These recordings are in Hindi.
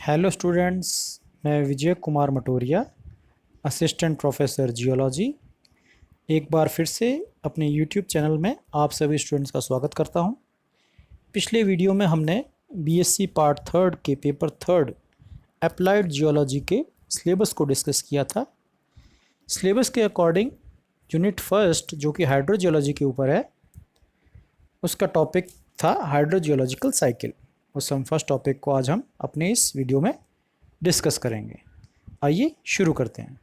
Hello students. मैं Vijay Kumar Matoria, assistant professor geology, एक बार फिर से अपने यूट्यूब चैनल में आप सभी स्टूडेंट्स का स्वागत करता हूं। पिछले वीडियो में हमने बीएससी पार्ट थर्ड के पेपर थर्ड अप्लाइड जियोलॉजी के सिलेबस को डिस्कस किया था। सिलेबस के अकॉर्डिंग यूनिट फर्स्ट, जो कि हाइड्रोजियोलॉजी के ऊपर है, उसका टॉपिक था हाइड्रोजियोलॉजिकल साइकिल। उस हम फर्स्ट टॉपिक को आज हम अपने इस वीडियो में डिस्कस करेंगे। आइए शुरू करते हैं।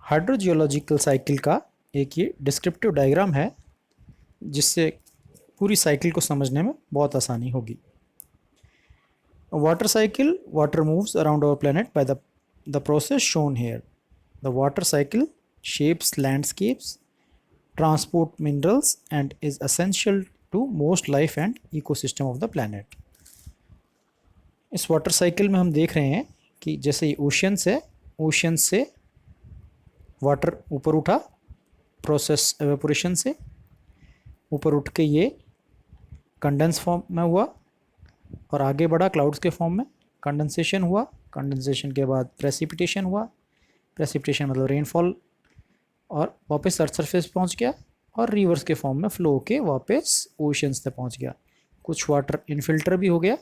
हाइड्रोजियोलॉजिकल साइकिल का एक ये डिस्क्रिप्टिव डायग्राम है जिससे पूरी साइकिल को समझने में बहुत आसानी होगी। Water cycle, water moves around our planet by the process shown here. The water cycle shapes landscapes, transport minerals and is essential to most life and ecosystem of the planet। इस वाटर साइकिल में हम देख रहे हैं कि जैसे ये ओशियंस है, ओशियन से वाटर ऊपर उठा प्रोसेस एवेपोरेशन से, ऊपर उठ के ये कंडेंस फॉर्म में हुआ और आगे बढ़ा क्लाउड्स के फॉर्म में। कंडेंसेशन हुआ, कंडेंसेशन के बाद प्रेसिपिटेशन हुआ, प्रेसिपिटेशन मतलब रेनफॉल, और वापस अर्थ सरफेस पहुंच गया और रिवर्स के फॉर्म में फ्लो के वापस ओशंस तक पहुंच गया। कुछ वाटर इनफिल्टर भी हो गया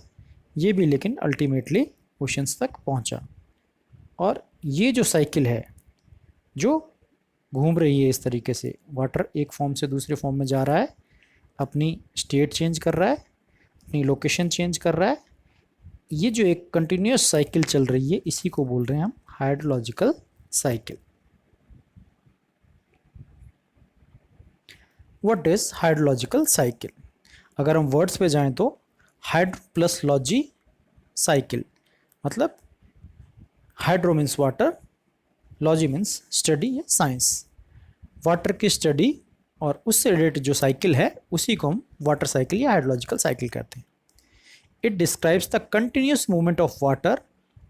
ये भी, लेकिन अल्टीमेटली ओशंस तक पहुंचा। और ये जो साइकिल है जो घूम रही है इस तरीके से, वाटर एक फॉर्म से दूसरे फॉर्म में जा रहा है, अपनी स्टेट चेंज कर रहा है, अपनी लोकेशन चेंज कर रहा है। ये जो एक कंटिन्यूस साइकिल चल रही है इसी को बोल रहे हैं हम hydrological cycle. What is hydrological cycle? अगर हम वर्ड्स पे जाएं तो हाइड्रो प्लस लॉजी साइकिल, मतलब hydro means water, logy means study या साइंस। वाटर की स्टडी और उससे रिलेटेड जो साइकिल है उसी को हम वाटर साइकिल या हाइड्रोलॉजिकल साइकिल कहते हैं। It describes the continuous movement of water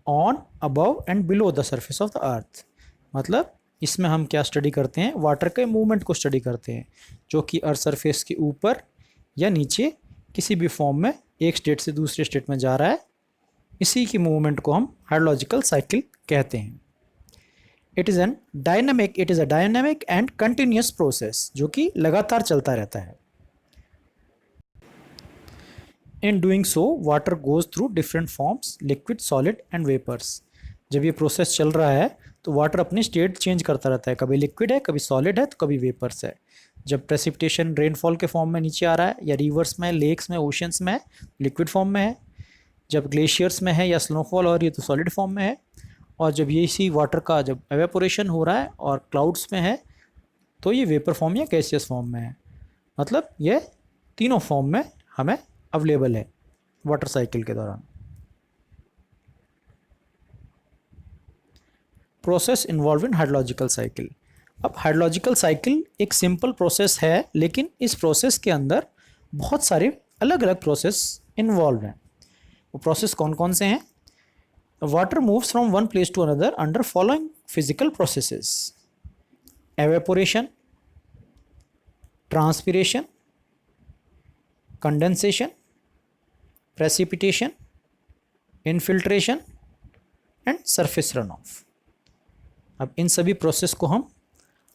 on, above and below the surface of the earth. मतलब इसमें हम क्या स्टडी करते हैं? वाटर के मूवमेंट को स्टडी करते हैं जो कि अर्थ सरफेस के ऊपर या नीचे किसी भी फॉर्म में एक स्टेट से दूसरे स्टेट में जा रहा है। इसी की मूवमेंट को हम हाइड्रोलॉजिकल साइकिल कहते हैं। It is a dynamic and continuous process जो कि लगातार चलता रहता है। In doing so water goes through different forms, liquid, solid and vapours. जब ये प्रोसेस चल रहा है तो वाटर अपनी स्टेट चेंज करता रहता है, कभी लिक्विड है, कभी सॉलिड है, तो कभी वेपर्स है। जब प्रेसिपिटेशन रेनफॉल के फॉर्म में नीचे आ रहा है या रिवर्स में, लेक्स में, ओशंस में, लिक्विड फॉर्म में है। जब ग्लेशियर्स में है या स्नोफॉल और ये तो सॉलिड फॉर्म में है। और जब ये इसी वाटर का जब एवेपोरेशन हो रहा है और क्लाउड्स में है तो ये वेपर फॉर्म या गैसियस फॉर्म में है। मतलब ये तीनों फॉर्म में हमें अवेलेबल है वाटर साइकिल के दौरान। Process involve in hydrological cycle. अब हाइड्रोलॉजिकल साइकिल एक सिंपल प्रोसेस है, लेकिन इस प्रोसेस के अंदर बहुत सारे अलग अलग प्रोसेस इन्वॉल्व हैं। वो प्रोसेस कौन कौन से हैं? Water moves from one place to another under following physical processes: evaporation, transpiration, condensation, precipitation, infiltration and surface runoff. अब इन सभी प्रोसेस को हम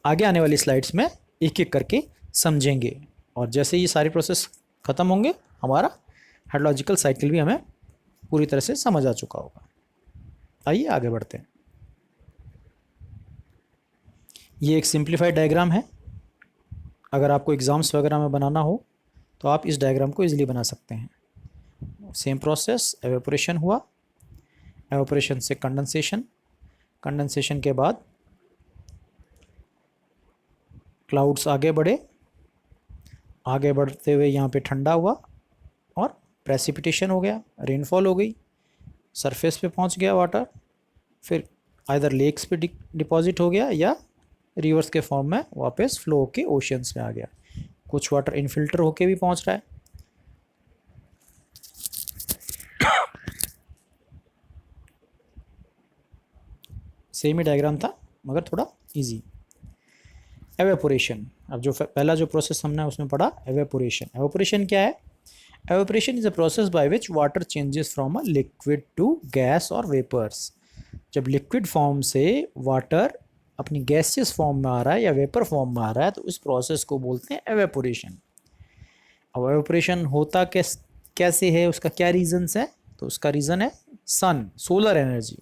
आगे आने वाली स्लाइड्स में एक एक करके समझेंगे, और जैसे ये सारे प्रोसेस ख़त्म होंगे हमारा हाइड्रोलॉजिकल साइकिल भी हमें पूरी तरह से समझ आ चुका होगा। आइए आगे बढ़ते हैं। ये एक सिंप्लीफाइड डायग्राम है। अगर आपको एग्ज़ाम्स वगैरह में बनाना हो तो आप इस डायग्राम को इजीली बना सकते हैं। सेम प्रोसेस, एवेपोरेशन हुआ, एवेपोरेशन से कंडेंसेशन, कंडेंसेशन के बाद क्लाउड्स आगे बढ़े, आगे बढ़ते हुए यहाँ पे ठंडा हुआ और प्रेसिपिटेशन हो गया, रेनफॉल हो गई, सरफेस पे पहुँच गया वाटर, फिर आइदर लेक्स पे डिपॉजिट हो गया या रिवर्स के फॉर्म में वापस फ्लो होके ओशियंस में आ गया। कुछ वाटर इनफिल्टर होके भी पहुँच रहा है। सेम ही डायग्राम था मगर थोड़ा इजी। एवेपोरेशन, अब जो पहला जो प्रोसेस हमने उसमें पढ़ा एवेपोरेशन। एवेपोरेशन क्या है? Evaporation is a process by which water changes from a liquid to gas और वेपर्स। जब लिक्विड फॉर्म से वाटर अपनी गैसियस फॉर्म में आ रहा है या वेपर फॉर्म में आ रहा है तो इस प्रोसेस को बोलते हैं एवेपोरेशन। अब एवेपोरेशन होता कैसे है, उसका क्या रीजंस है? तो उसका रीज़न है sun, solar energy.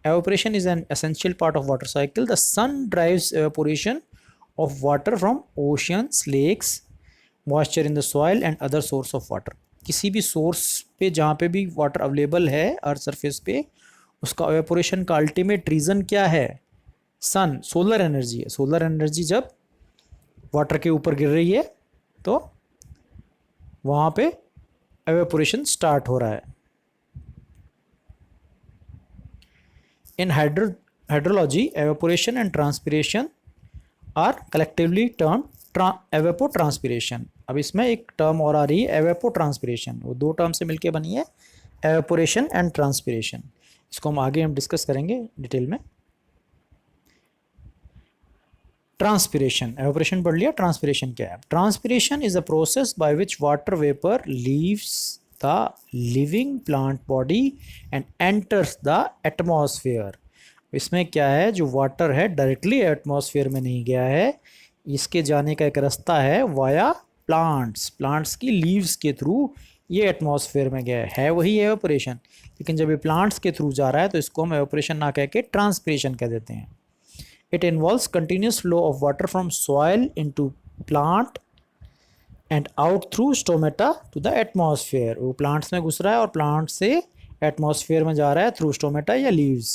Evaporation is an essential part of water cycle. The sun drives evaporation of water from oceans, lakes, moisture in the soil and other source of water. किसी भी सोर्स पे जहाँ पे भी वाटर अवेलेबल है अर्थ सरफेस पे, उसका एवेपोरेशन का अल्टीमेट रीज़न क्या है? सन, सोलर एनर्जी है। सोलर एनर्जी जब वाटर के ऊपर गिर रही है तो वहाँ पे एवेपोरेशन स्टार्ट हो रहा है। In hydrology, evaporation and transpiration are collectively termed evapotranspiration. अब इसमें एक टर्म और आ रही है evapotranspiration, वो दो टर्म से मिलके बनी है evaporation and transpiration। इसको हम डिस्कस करेंगे डिटेल में। ट्रांसपिरेशन, एवेपोरेशन पढ़ लिया, ट्रांसपिरेशन क्या है? Transpiration is a process by which water vapour leaves the living plant body and enters the atmosphere. इसमें क्या है, जो वाटर है डायरेक्टली एटमॉस्फेयर में नहीं गया है, इसके जाने का एक रास्ता है वाया प्लांट्स की लीव्स के थ्रू ये एटमॉस्फेयर में गया है वही एवेपोरेशन। लेकिन जब ये प्लांट्स के थ्रू जा रहा है तो इसको हम एवेपोरेशन ना कह के ट्रांसपिरेशन कह देते हैं। It involves continuous flow of water from soil into plant and out through stomata to the atmosphere। वो प्लांट्स में घुस रहा है और प्लांट से एटमॉस्फेयर में जा रहा है थ्रू स्टोमेटा या leaves.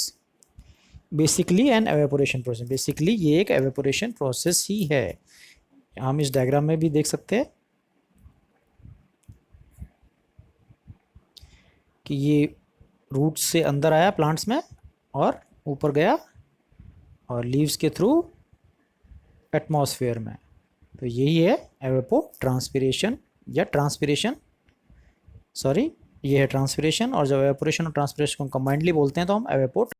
Basically an evaporation process, basically ये एक एवेपोरेशन प्रोसेस ही है। हम इस डायग्राम में भी देख सकते हैं कि ये रूट से अंदर आया प्लांट्स में और ऊपर गया और लीव्स के थ्रू एटमॉस्फेयर में। तो यही है एवेपोट्रांसपिरेशन या ट्रांसपिरेशन, सॉरी ये है ट्रांसपिरेशन। और जब एवेपोरेशन और ट्रांसपिरेशन को कंबाइंडली बोलते हैं तो हम एवेपोट्रांसपिरेशन